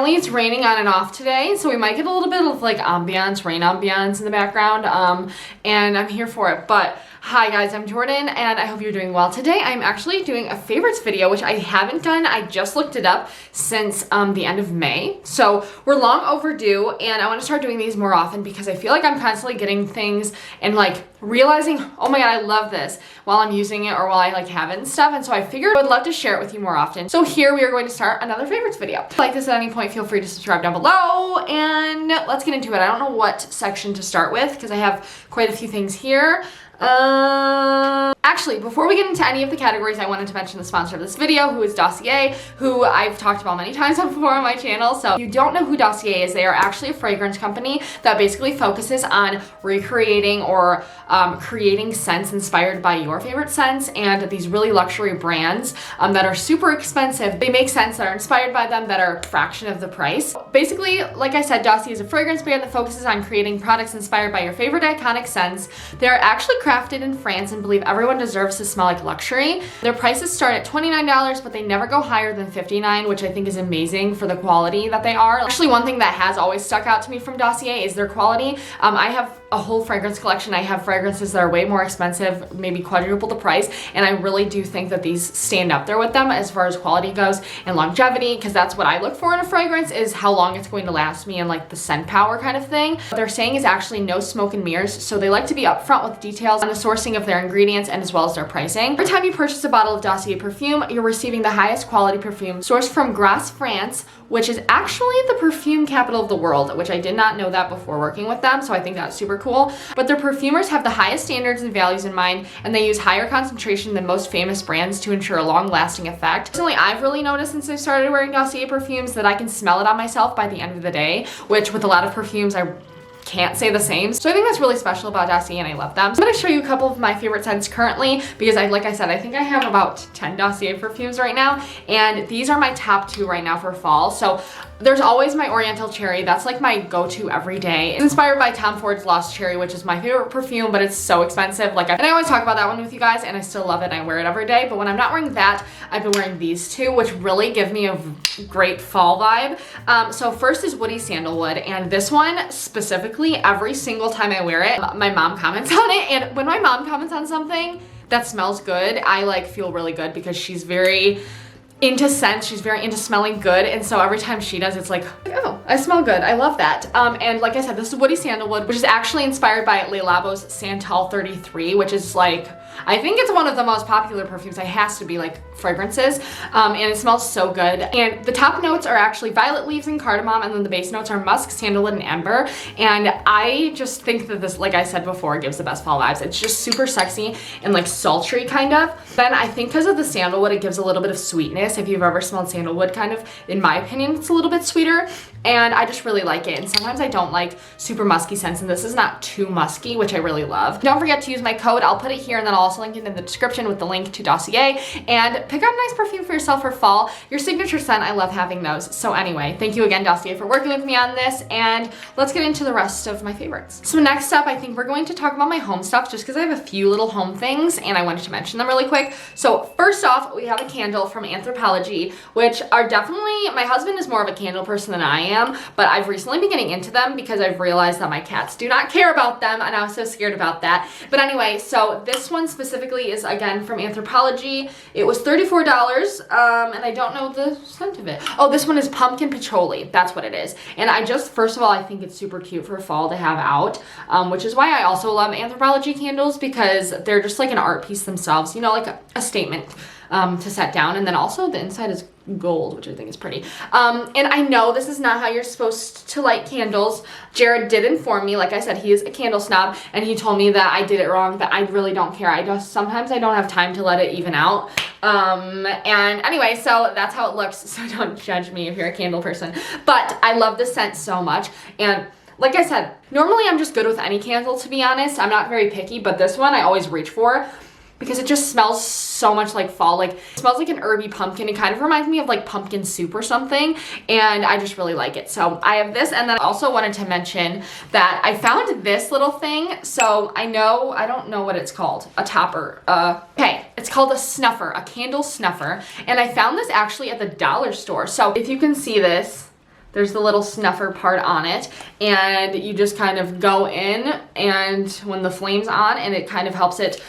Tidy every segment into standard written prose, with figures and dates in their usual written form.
Apparently it's raining on and off today, so we might get a little bit of like ambiance, rain ambiance in the background, and I'm here for it. But hi guys, I'm Jordan and I hope you're doing well. Today I'm actually doing a favorites video, which I haven't done. I just looked it up since the end of May. So we're long overdue and I want to start doing these more often because I feel like I'm constantly getting things and like realizing, oh my god, I love this while I'm using it or while I like have it and stuff. And so I figured I would love to share it with you more often. So here we are going to start another favorites video. If you like this at any point, feel free to subscribe down below and let's get into it. I don't know what section to start with because I have quite a few things here. Actually, before we get into any of the categories, I wanted to mention the sponsor of this video, who is Dossier, who I've talked about many times before on my channel. So if you don't know who Dossier is, they are actually a fragrance company that basically focuses on recreating or creating scents inspired by your favorite scents, and these really luxury brands that are super expensive. They make scents that are inspired by them that are a fraction of the price. Basically, like I said, Dossier is a fragrance brand that focuses on creating products inspired by your favorite iconic scents. They're actually crafted in France and believe everyone deserves to smell like luxury. Their prices start at $29, but they never go higher than $59, which I think is amazing for the quality that they are. Actually, one thing that has always stuck out to me from Dossier is their quality. I have a whole fragrance collection. I have fragrances that are way more expensive, maybe quadruple the price, and I really do think that these stand up there with them as far as quality goes and longevity, because that's what I look for in a fragrance, is how long it's going to last me and like the scent power kind of thing. What they're saying is actually no smoke and mirrors, so they like to be upfront with details on the sourcing of their ingredients and as well as their pricing. Every time you purchase a bottle of Dossier perfume, you're receiving the highest quality perfume sourced from Grasse, France, which is actually the perfume capital of the world, which I did not know that before working with them, so I think that's super cool. But their perfumers have the highest standards and values in mind, and they use higher concentration than most famous brands to ensure a long-lasting effect. Personally, I've really noticed since I started wearing Dossier perfumes that I can smell it on myself by the end of the day, which with a lot of perfumes I can't say the same. So I think that's really special about Dossier and I love them. So I'm gonna show you a couple of my favorite scents currently because like I said, I think I have about 10 Dossier perfumes right now, and these are my top 2 right now for fall. So there's always my Oriental Cherry. That's like my go-to every day. It's inspired by Tom Ford's Lost Cherry, which is my favorite perfume, but it's so expensive. And I always talk about that one with you guys, and I still love it and I wear it every day. But when I'm not wearing that, I've been wearing these two, which really give me a great fall vibe. So first is Woody Sandalwood, and this one specifically, every single time I wear it, my mom comments on it, and when my mom comments on something that smells good, I like feel really good because she's very into scents, she's very into smelling good, and so every time she does, it's like, oh, I smell good, I love that. And like I said, this is Woody Sandalwood, which is actually inspired by Le Labo's Santal 33, which is like, I think it's one of the most popular perfumes. It has to be like fragrances, and it smells so good. And the top notes are actually violet leaves and cardamom, and then the base notes are musk, sandalwood, and amber. And I just think that this, like I said before, gives the best fall vibes. It's just super sexy and like sultry kind of. Then I think because of the sandalwood, it gives a little bit of sweetness. If you've ever smelled sandalwood, kind of, in my opinion, it's a little bit sweeter. And I just really like it. And sometimes I don't like super musky scents, and this is not too musky, which I really love. Don't forget to use my code. I'll put it here, and then I'll also link it in the description with the link to Dossier. And pick out a nice perfume for yourself for fall. Your signature scent, I love having those. So anyway, thank you again, Dossier, for working with me on this, and let's get into the rest of my favorites. So next up, I think we're going to talk about my home stuff, just because I have a few little home things, and I wanted to mention them really quick. So first off, we have a candle from Anthropologie, which are definitely, my husband is more of a candle person than I am, but I've recently been getting into them because I've realized that my cats do not care about them, and I was so scared about that. But anyway, so this one specifically is again from Anthropologie. It was $34, and I don't know the scent of it. Oh, this one is pumpkin patchouli. That's what it is. And I just, first of all, I think it's super cute for fall to have out, which is why I also love Anthropologie candles, because they're just like an art piece themselves, you know, like a statement to set down. And then also the inside is gold, which I think is pretty. And I know this is not how you're supposed to light candles. Jared did inform me, like I said, he is a candle snob, and he told me that I did it wrong, but I really don't care. Sometimes I don't have time to let it even out. And anyway, so that's how it looks, so don't judge me if you're a candle person. But I love the scent so much, and like I said, normally I'm just good with any candle, to be honest. I'm not very picky, but this one I always reach for because it just smells so much like fall. Like, it smells like an herby pumpkin. It kind of reminds me of like pumpkin soup or something, and I just really like it. So I have this, and then I also wanted to mention that I found this little thing. So I don't know what it's called, a topper. Okay, it's called a snuffer, a candle snuffer, and I found this actually at the dollar store. So if you can see this there's the little snuffer part on it, and you just kind of go in, and when the flame's on, and it kind of helps it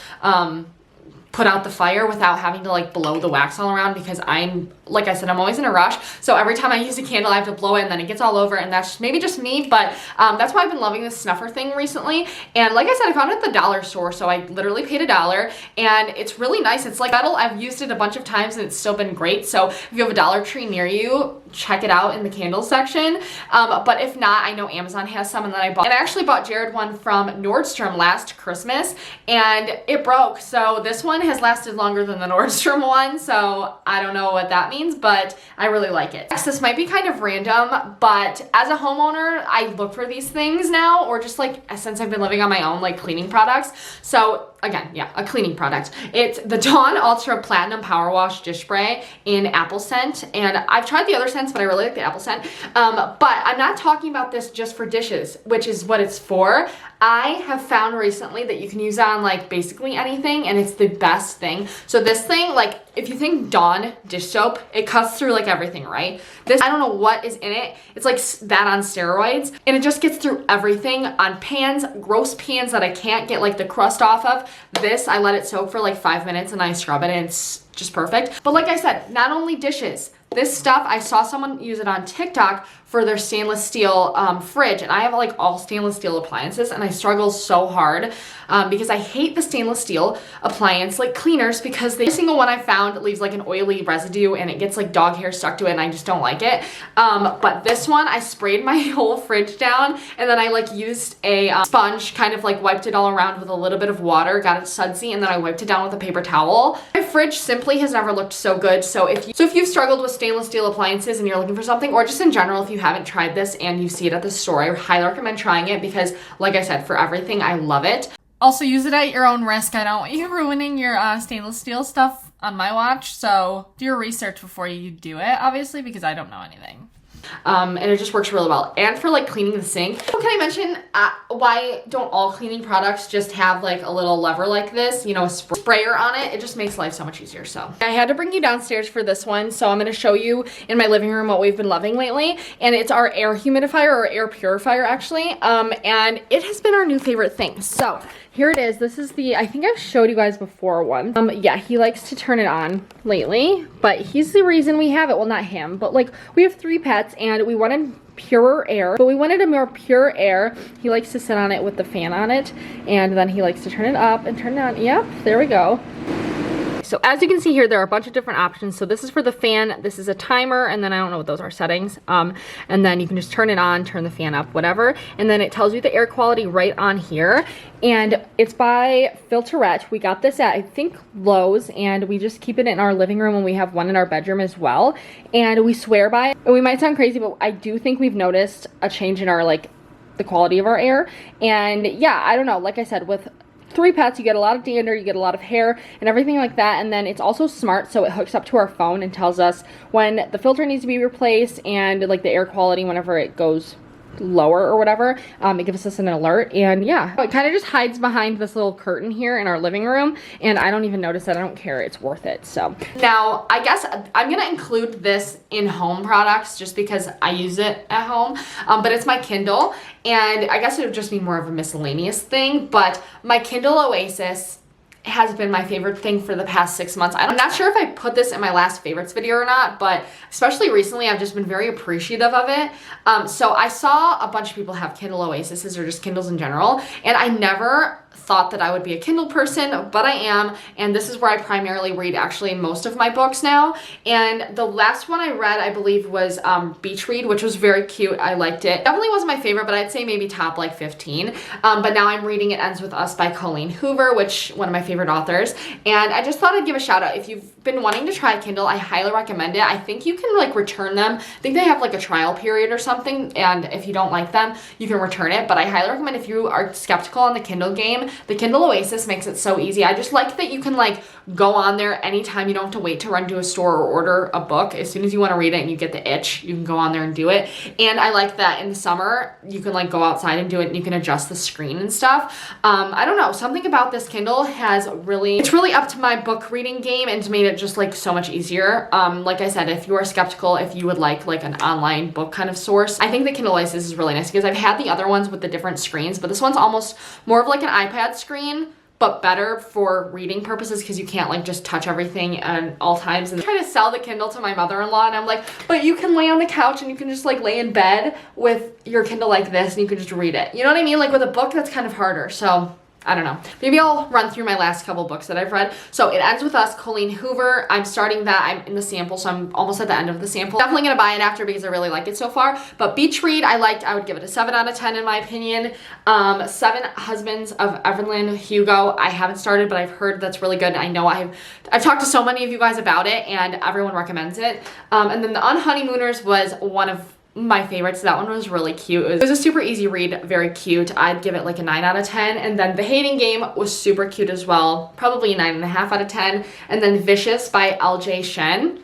put out the fire without having to like blow the wax all around, because I'm, like I said, I'm always in a rush. So every time I use a candle, I have to blow it and then it gets all over, and that's maybe just me, but that's why I've been loving this snuffer thing recently. And like I said, I found it at the dollar store, so I literally paid $1, and it's really nice. It's like metal. I've used it a bunch of times and it's still been great. So if you have a Dollar Tree near you, check it out in the candle section. But if not, I know Amazon has some, and then I actually bought Jared one from Nordstrom last Christmas, and it broke. So this one has lasted longer than the Nordstrom one, so I don't know what that means, but I really like it. Next, this might be kind of random, but as a homeowner, I look for these things now, or just like since I've been living on my own, like cleaning products. So again, yeah, a cleaning product. It's the Dawn Ultra Platinum Power Wash Dish Spray in apple scent, and I've tried the other scents, but I really like the apple scent. But I'm not talking about this just for dishes, which is what it's for. I have found recently that you can use it on like basically anything, and it's the best thing. So this thing, like if you think Dawn dish soap, it cuts through like everything, right? This, I don't know what is in it. It's like that on steroids, and it just gets through everything on pans, gross pans that I can't get like the crust off of. This, I let it soak for like 5 minutes and I scrub it, and it's just perfect. But like I said, not only dishes, this stuff, I saw someone use it on TikTok for their stainless steel fridge, and I have like all stainless steel appliances, and I struggle so hard because I hate the stainless steel appliance like cleaners, because every single one I found leaves like an oily residue, and it gets like dog hair stuck to it, and I just don't like it. But this one, I sprayed my whole fridge down, and then I like used a sponge, kind of like wiped it all around with a little bit of water, got it sudsy, and then I wiped it down with a paper towel. My fridge simply has never looked so good. So if you've struggled with stainless steel appliances and you're looking for something, or just in general, if you haven't tried this and you see it at the store, I highly recommend trying it, because like I said, for everything, I love it. Also, use it at your own risk. I don't want you ruining your stainless steel stuff on my watch, so do your research before you do it, obviously, because I don't know anything. And it just works really well. And for like cleaning the sink, can I mention why don't all cleaning products just have like a little lever like this, you know, a sprayer on it? It just makes life so much easier. So I had to bring you downstairs for this one, so I'm going to show you in my living room what we've been loving lately, and it's our air humidifier, or air purifier actually, and it has been our new favorite thing. So here it is. This is the, I think I've showed you guys before one. Yeah, he likes to turn it on lately, but he's the reason we have it. Well, not him, but like we have 3 pets, and we wanted purer air, but we wanted a more pure air. He likes to sit on it with the fan on it, and then he likes to turn it up and turn it on. Yep, there we go. So as you can see here, there are a bunch of different options. So this is for the fan, this is a timer, and then I don't know what those are, settings. And then you can just turn it on, turn the fan up, whatever. And then it tells you the air quality right on here. And it's by Filterette. We got this at, I think, Lowe's, and we just keep it in our living room, and we have one in our bedroom as well. And we swear by it. And we might sound crazy, but I do think we've noticed a change in our, like, the quality of our air. And yeah, I don't know, like I said, with 3 pets, you get a lot of dander, you get a lot of hair and everything like that. And then it's also smart, so it hooks up to our phone and tells us when the filter needs to be replaced, and like the air quality whenever it goes lower or whatever. It gives us an alert, and yeah, it kind of just hides behind this little curtain here in our living room, and I don't even notice it. I don't care. It's worth it. So now I guess I'm gonna include this in home products just because I use it at home, but it's my Kindle, and I guess it would just be more of a miscellaneous thing, but my Kindle Oasis has been my favorite thing for the past 6 months. I'm not sure if I put this in my last favorites video or not, but especially recently, I've just been very appreciative of it. So I saw a bunch of people have Kindle Oasises, or just Kindles in general, and I never thought that I would be a Kindle person, but I am, and this is where I primarily read actually most of my books now. And the last one I read, I believe, was Beach Read, which was very cute. I liked it. Definitely wasn't my favorite, but I'd say maybe top like 15. But now I'm reading It Ends With Us by Colleen Hoover, which one of my favorite authors, and I just thought I'd give a shout out. If you've been wanting to try Kindle, I highly recommend it. I think you can like return them. I think they have like a trial period or something, and if you don't like them, you can return it. But I highly recommend, if you are skeptical on the Kindle game, game. The Kindle Oasis makes it so easy. I just like that you can like go on there anytime. You don't have to wait to run to a store or order a book. As soon as you want to read it and you get the itch, you can go on there and do it. And I like that in the summer, you can like go outside and do it and you can adjust the screen and stuff. I don't know, something about this Kindle has really, it's really up to my book reading game and it's made it just like so much easier. Like I said, if you are skeptical, if you would like an online book kind of source, I think the Kindle Oasis is really nice because I've had the other ones with the different screens, but this one's almost more of like an iPad screen, but better for reading purposes because you can't like just touch everything at all times. And I try to sell the Kindle to my mother-in-law and I'm like, but you can lay on the couch and you can just like lay in bed with your Kindle like this and you can just read it. You know what I mean? Like with a book, that's kind of harder. So I don't know. Maybe I'll run through my last couple books that I've read. So It Ends With Us, Colleen Hoover. I'm starting that. I'm in the sample, so I'm almost at the end of the sample. Definitely gonna buy it after because I really like it so far. But Beach Read, I liked. I would give it a 7 out of 10 in my opinion. Seven Husbands of Evelyn Hugo. I haven't started, but I've heard that's really good. I know I've talked to so many of you guys about it, and everyone recommends it. And then The Unhoneymooners was one of my favorites. That one was really cute. It was a super easy read, very cute. I'd give it like a 9 out of 10. And then The Hating Game was super cute as well, probably a 9.5 out of 10. And then Vicious by LJ Shen,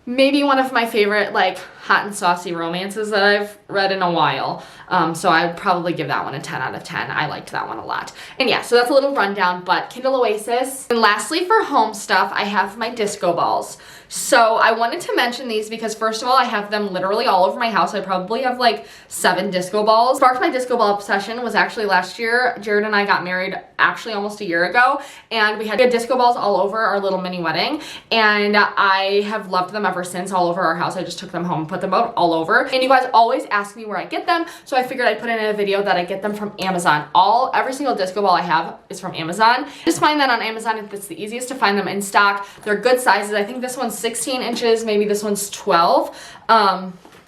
maybe one of my favorite like hot and saucy romances that I've read in a while. So I would probably give that one a 10 out of 10. I liked that one a lot. And yeah, so that's a little rundown, but Kindle Oasis. And lastly, for home stuff, I have my disco balls. So I wanted to mention these because first of all, I have them literally all over my house. I probably have like 7 disco balls. Sparked my disco ball obsession was actually last year. Jared and I got married actually almost a year ago, and we had disco balls all over our little mini wedding, and I have loved them ever since, all over our house. I just took them home and put them out all over. And you guys always ask me where I get them, so I figured I'd put in a video that I get them from Amazon. Every single disco ball I have is from Amazon. Just find that on Amazon if it's the easiest to find them in stock. They're good sizes. I think this one's 16 inches, maybe this one's 12.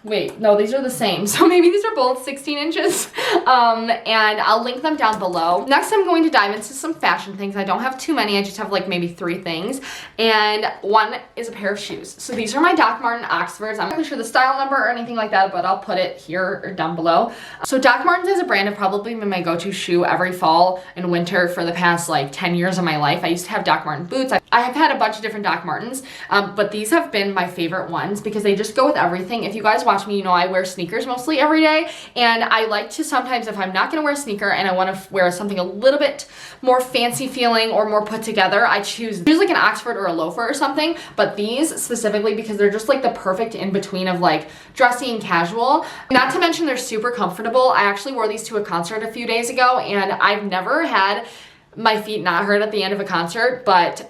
Wait, no, these are the same. So maybe these are both 16 inches. And I'll link them down below. Next, I'm going to dive into some fashion things. I don't have too many. I just have like maybe 3 things. And one is a pair of shoes. So these are my Doc Marten Oxfords. I'm not really sure the style number or anything like that, but I'll put it here or down below. So Doc Martens is a brand of probably been my go-to shoe every fall and winter for the past like 10 years of my life. I used to have Doc Marten boots. I have had a bunch of different Doc Martens, but these have been my favorite ones because they just go with everything. If you guys watch me, you know I wear sneakers mostly every day, and I like to sometimes, if I'm not gonna wear a sneaker and I want to wear something a little bit more fancy feeling or more put together, I choose like an Oxford or a loafer or something. But these specifically because they're just like the perfect in between of like dressy and casual. Not to mention they're super comfortable. I actually wore these to a concert a few days ago, and I've never had my feet not hurt at the end of a concert, but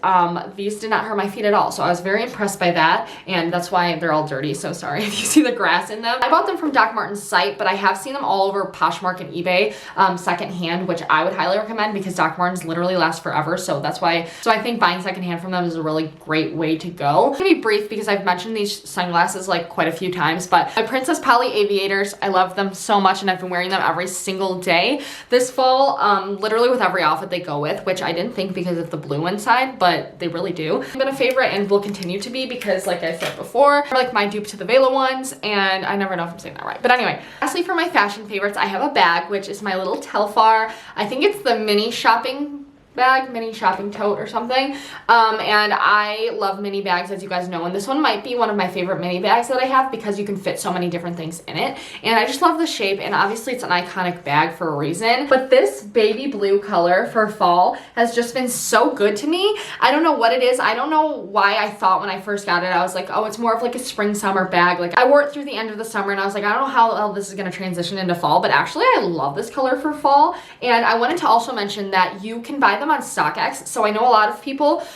these did not hurt my feet at all. So I was very impressed by that, and that's why they're all dirty. So sorry if you see the grass in them. I bought them from Doc Marten's site, but I have seen them all over Poshmark and eBay secondhand, which I would highly recommend because Doc Martens literally last forever. So that's why. So I think buying secondhand from them is a really great way to go. I'm gonna be brief because I've mentioned these sunglasses like quite a few times, but my Princess Polly Aviators, I love them so much, and I've been wearing them every single day this fall, literally with every outfit they go with, which I didn't think because of the blue inside, but they really do. I've been a favorite and will continue to be because, like I said before, they're like my dupe to the Vela ones, and I never know if I'm saying that right. But anyway, lastly, for my fashion favorites, I have a bag, which is my little Telfar. I think it's the mini shopping bag, mini shopping tote or something. And I love mini bags, as you guys know, and this one might be one of my favorite mini bags that I have because you can fit so many different things in it, and I just love the shape, and obviously it's an iconic bag for a reason. But this baby blue color for fall has just been so good to me. I don't know what it is. I don't know why I thought when I first got it, I was like, oh, it's more of like a spring summer bag. Like I wore it through the end of the summer and I was like, I don't know how this is going to transition into fall, but actually I love this color for fall. And I wanted to also mention that you can buy them on StockX. So I know a lot of people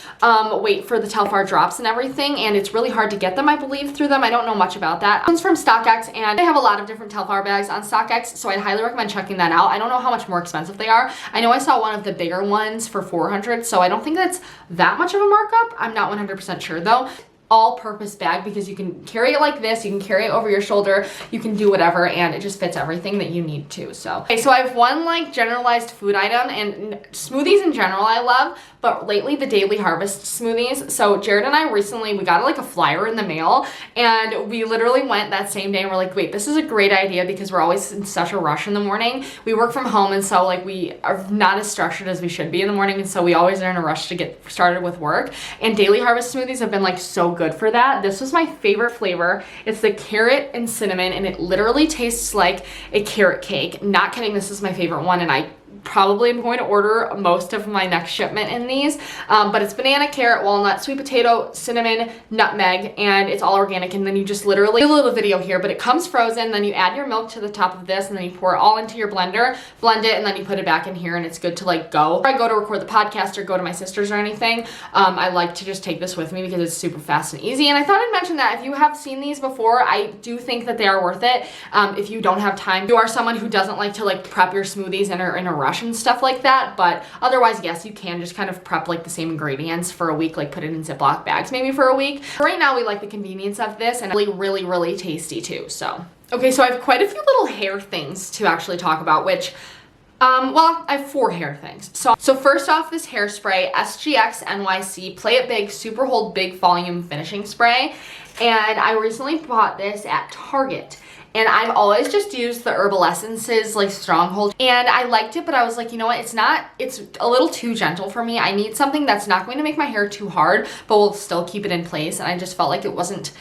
wait for the Telfar drops and everything, and it's really hard to get them, I believe, through them. I don't know much about that. It's from StockX, and they have a lot of different Telfar bags on StockX, so I'd highly recommend checking that out. I don't know how much more expensive they are. I know I saw one of the bigger ones for $400, so I don't think that's that much of a markup. I'm not 100% sure though. all-purpose bag because you can carry it like this, you can carry it over your shoulder, you can do whatever, and it just fits everything that you need to. So okay, so I have one like generalized food item, and smoothies in general I love, but lately the Daily Harvest smoothies. So Jared and I recently, we got like a flyer in the mail, and we literally went that same day and we're like, wait, this is a great idea because we're always in such a rush in the morning. We work from home, and so like we are not as structured as we should be in the morning, and so we always are in a rush to get started with work, and Daily Harvest smoothies have been like so good for that. This was my favorite flavor. It's the carrot and cinnamon, and it literally tastes like a carrot cake. Not kidding, this is my favorite one, and I probably am going to order most of my next shipment in these, but it's banana, carrot, walnut, sweet potato, cinnamon, nutmeg, and it's all organic. And then you just literally, a little video here, but it comes frozen, then you add your milk to the top of this, and then you pour it all into your blender, blend it, and then you put it back in here, and it's good to like go. If I go to record the podcast or go to my sister's or anything, I like to just take this with me because it's super fast and easy. And I thought I'd mention that if you have seen these before, I do think that they are worth it. If you don't have time, you are someone who doesn't like to like prep your smoothies and are in a rush and stuff like that, but otherwise, yes, you can just kind of prep like the same ingredients for a week, like put it in Ziploc bags maybe for a week. Right now, we like the convenience of this, and really tasty too. So okay, so I have quite a few little hair things to actually talk about, which well, I have 4 hair things. So first off, this hairspray, SGX NYC Play It Big Super Hold Big Volume Finishing Spray, and I recently bought this at Target. And I've always just used the Herbal Essences like Stronghold, and I liked it, but I was like, you know what, it's a little too gentle for me. I need something that's not going to make my hair too hard, but will still keep it in place. And I just felt like it wasn't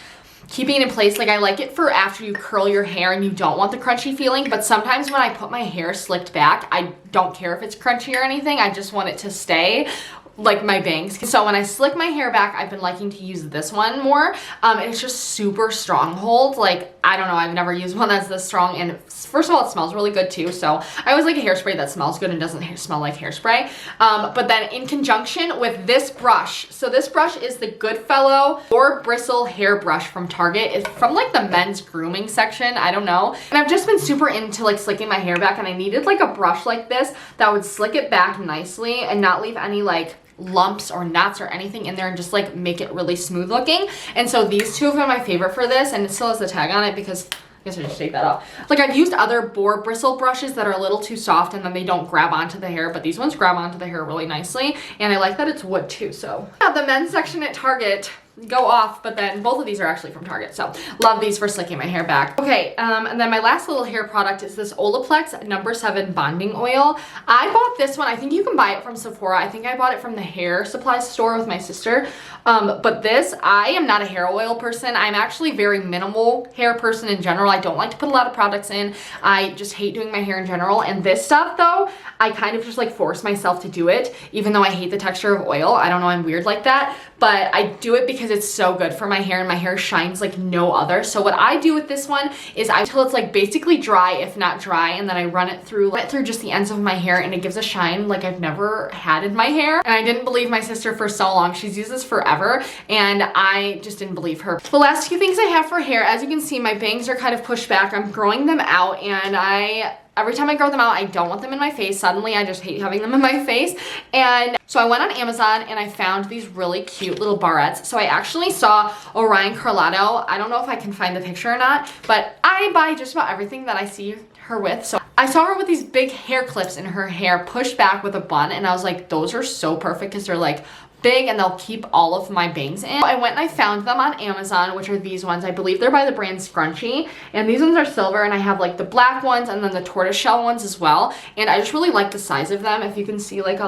keeping it in place. Like I like it for after you curl your hair and you don't want the crunchy feeling, but sometimes when I put my hair slicked back, I don't care if it's crunchy or anything. I just want it to stay like my bangs. So when I slick my hair back, I've been liking to use this one more. It's just super stronghold. Like, I don't know, I've never used one that's this strong, and first of all, it smells really good too. So I always like a hairspray that smells good and doesn't smell like hairspray. But then in conjunction with this brush, so this brush is the Goodfellow Boar Bristle Hair Brush from Target. It's from like the men's grooming section, I don't know. And I've just been super into like slicking my hair back, and I needed like a brush like this that would slick it back nicely and not leave any like lumps or knots or anything in there, and just like make it really smooth looking. And so these two have been my favorite for this, and it still has the tag on it because I guess I just take that off. Like I've used other boar bristle brushes that are a little too soft and then they don't grab onto the hair, but these ones grab onto the hair really nicely, and I like that it's wood too. So yeah, the men's section at Target, go off, but then both of these are actually from Target, so love these for slicking my hair back. Okay, and then my last little hair product is this Olaplex No. 7 Bonding Oil. I bought this one, I think you can buy it from Sephora. I think I bought it from the hair supply store with my sister. But this, I am not a hair oil person. I'm actually very minimal hair person in general. I don't like to put a lot of products in. I just hate doing my hair in general, and this stuff though, I kind of just like force myself to do it, even though I hate the texture of oil. I don't know, I'm weird like that, but I do it because it's so good for my hair, and my hair shines like no other. So what I do with this one is until it's like basically dry, if not dry, and then I run it through just the ends of my hair, and it gives a shine like I've never had in my hair. And I didn't believe my sister for so long. She's used this forever, and I just didn't believe her. The last few things I have for hair, as you can see, my bangs are kind of pushed back. I'm growing them out, and every time I grow them out, I don't want them in my face. Suddenly, I just hate having them in my face. And so I went on Amazon and I found these really cute little barrettes. So I actually saw Orion Carlotto. I don't know if I can find the picture or not, but I buy just about everything that I see her with. So I saw her with these big hair clips in her hair pushed back with a bun, and I was like, those are so perfect because they're like big and they'll keep all of my bangs in. I went and I found them on Amazon, which are these ones. I believe they're by the brand Scrunchie, and these ones are silver, and I have like the black ones and then the tortoiseshell ones as well. And I just really like the size of them. If you can see, like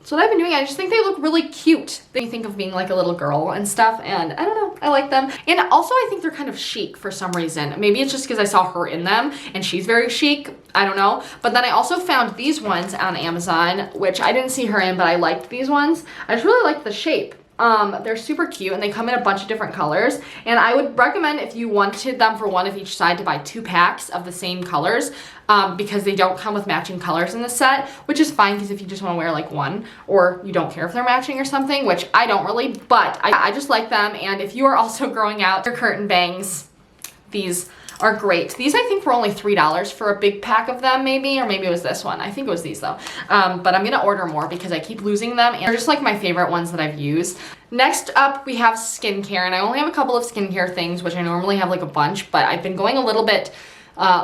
so what I've been doing, I just think they look really cute. They think of being like a little girl and stuff, and I don't know, I like them. And also I think they're kind of chic for some reason. Maybe it's just because I saw her in them and she's very chic, I don't know. But then I also found these ones on Amazon, which I didn't see her in, but I liked these ones. I just really like the shape. They're super cute, and they come in a bunch of different colors, and I would recommend, if you wanted them for one of each side, to buy 2 packs of the same colors, because they don't come with matching colors in the set, which is fine because if you just want to wear like one, or you don't care if they're matching or something, which I don't really, but I just like them. And if you are also growing out your curtain bangs, these are great. These I think were only $3 for a big pack of them maybe, or maybe it was this one. I think it was these though. But I'm gonna order more because I keep losing them, and they're just like my favorite ones that I've used. Next up, we have skincare, and I only have a couple of skincare things, which I normally have like a bunch, but I've been going a little bit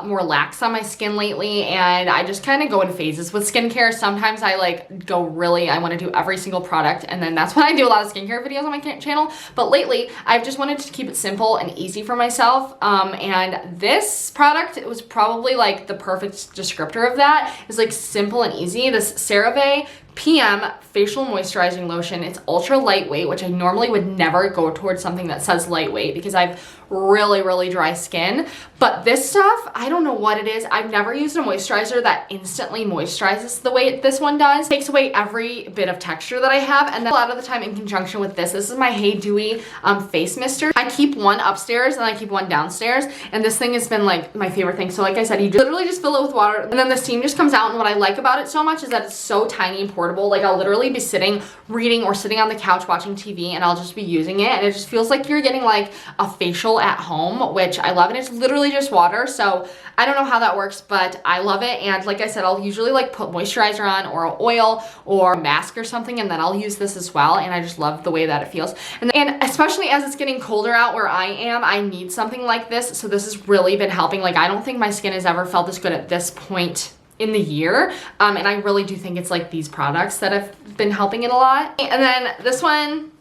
more lax on my skin lately, and I just kind of go in phases with skincare. Sometimes I like go really, I want to do every single product, and then that's when I do a lot of skincare videos on my channel. But lately, I've just wanted to keep it simple and easy for myself, and this product, it was probably like the perfect descriptor of that. It's like simple and easy. This CeraVe PM facial moisturizing lotion. It's ultra lightweight, which I normally would never go towards something that says lightweight because I've really dry skin. But this stuff, I don't know what it is. I've never used a moisturizer that instantly moisturizes the way this one does. It takes away every bit of texture that I have, and then a lot of the time in conjunction with this is my Hey Dewy face mister. I keep one upstairs and I keep one downstairs, and this thing has been like my favorite thing. So like I said, you literally just fill it with water, and then the steam just comes out, and what I like about it so much is that it's so tiny and portable. Like I'll literally be sitting reading or sitting on the couch watching TV, and I'll just be using it, and it just feels like you're getting like a facial at home, which I love. And it's literally just water, so I don't know how that works, but I love it. And like I said, I'll usually like put moisturizer on or an oil or a mask or something, and then I'll use this as well, and I just love the way that it feels. And especially as it's getting colder out where I am, I need something like this, so this has really been helping. Like I don't think my skin has ever felt this good at this point in the year, and I really do think it's like these products that have been helping it a lot. And then this one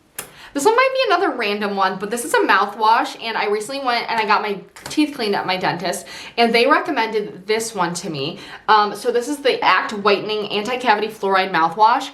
might be another random one, but this is a mouthwash, and I recently went and I got my teeth cleaned at my dentist, and they recommended this one to me. So this is the Act Whitening Anti-Cavity Fluoride Mouthwash.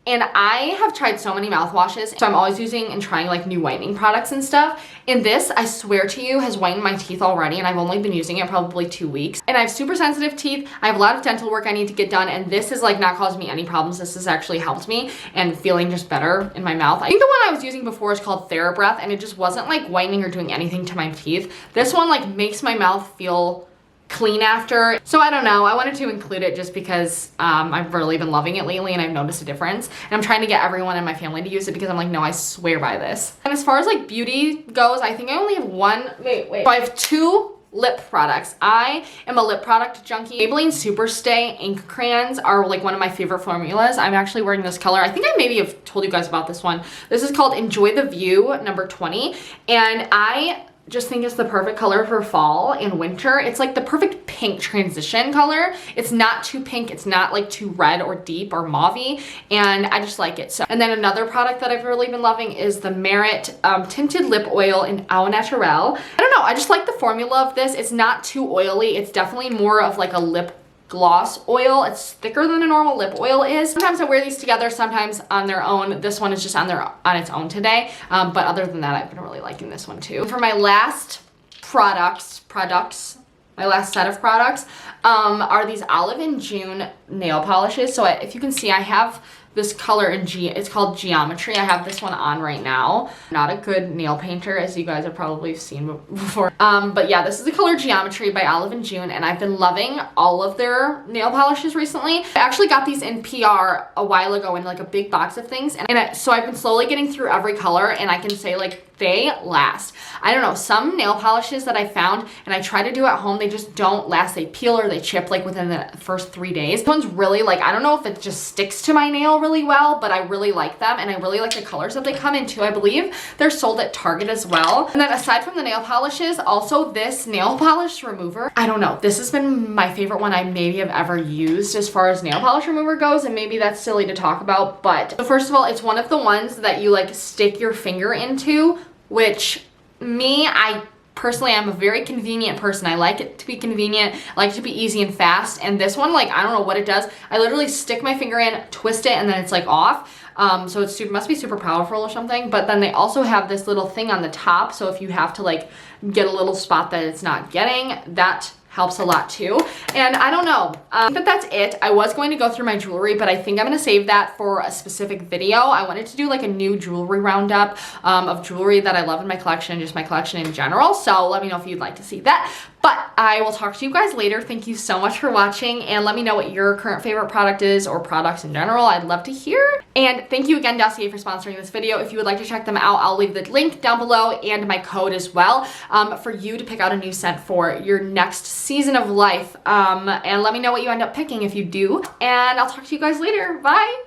And I have tried so many mouthwashes, so I'm always using and trying like new whitening products and stuff. And this, I swear to you, has whitened my teeth already, and I've only been using it probably 2 weeks. And I have super sensitive teeth. I have a lot of dental work I need to get done, and this is like not causing me any problems. This has actually helped me and feeling just better in my mouth. I think the one I was using before is called TheraBreath, and it just wasn't like whitening or doing anything to my teeth. This one like makes my mouth feel clean after. So I don't know, I wanted to include it just because I've really been loving it lately, and I've noticed a difference, and I'm trying to get everyone in my family to use it because I'm like, no, I swear by this. And as far as like beauty goes, I think I only have so I have 2 lip products. I am a lip product junkie. Maybelline Superstay ink crayons are like one of my favorite formulas. I'm actually wearing this color. I think I maybe have told you guys about this one. This is called Enjoy the View number 20, and I just think it's the perfect color for fall and winter. It's like the perfect pink transition color. It's not too pink, it's not like too red or deep or mauvey, and I just like it. So, and then another product that I've really been loving is the Merit Tinted Lip Oil in Au Naturel. I don't know, I just like the formula of this. It's not too oily. It's definitely more of like a lip gloss oil. It's thicker than a normal lip oil is. Sometimes I wear these together, sometimes on their own. This one is just on its own today, but other than that, I've been really liking this one too. For my last my last set of products are these Olive and June nail polishes. So if you can see, I have this color in it's called Geometry. I have this one on right now. Not a good nail painter, as you guys have probably seen before. But yeah, this is the color Geometry by Olive and June, and I've been loving all of their nail polishes recently. I actually got these in PR a while ago in like a big box of things, and so I've been slowly getting through every color, and I can say like they last. I don't know, some nail polishes that I found and I try to do at home, they just don't last. They peel or they chip like within the first 3 days. This one's really like, I don't know if it just sticks to my nail really well, but I really like them, and I really like the colors that they come in too. I believe they're sold at Target as well. And then aside from the nail polishes, also this nail polish remover. I don't know, this has been my favorite one I maybe have ever used as far as nail polish remover goes, and maybe that's silly to talk about, but so first of all, it's one of the ones that you like stick your finger into, which I personally am a very convenient person. I like it to be convenient, I like it to be easy and fast, and this one, like, I don't know what it does. I literally stick my finger in, twist it, and then it's like off. So it must be super powerful or something. But then they also have this little thing on the top, so if you have to like get a little spot that it's not getting, that helps a lot too. And I don't know, but that's it. I was going to go through my jewelry, but I think I'm gonna save that for a specific video. I wanted to do like a new jewelry roundup of jewelry that I love in my collection, just my collection in general. So let me know if you'd like to see that. But I will talk to you guys later. Thank you so much for watching, and let me know what your current favorite product is, or products in general. I'd love to hear. And thank you again, Dossier, for sponsoring this video. If you would like to check them out, I'll leave the link down below and my code as well, for you to pick out a new scent for your next season of life. And let me know what you end up picking if you do. And I'll talk to you guys later. Bye.